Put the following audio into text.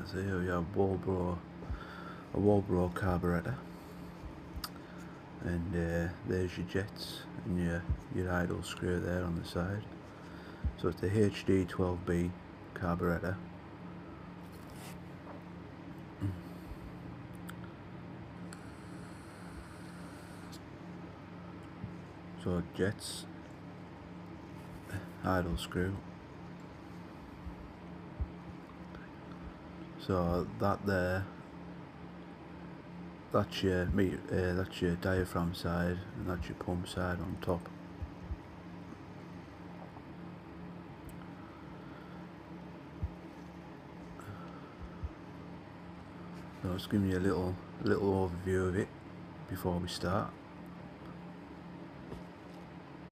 So here we have a Walbro carburetor, and there's your jets and your idle screw there on the side. So it's the HD 12B carburetor. So jets, idle screw. So that there, that's your diaphragm side, and that's your pump side on top. So it's giving you a little overview of it before we start.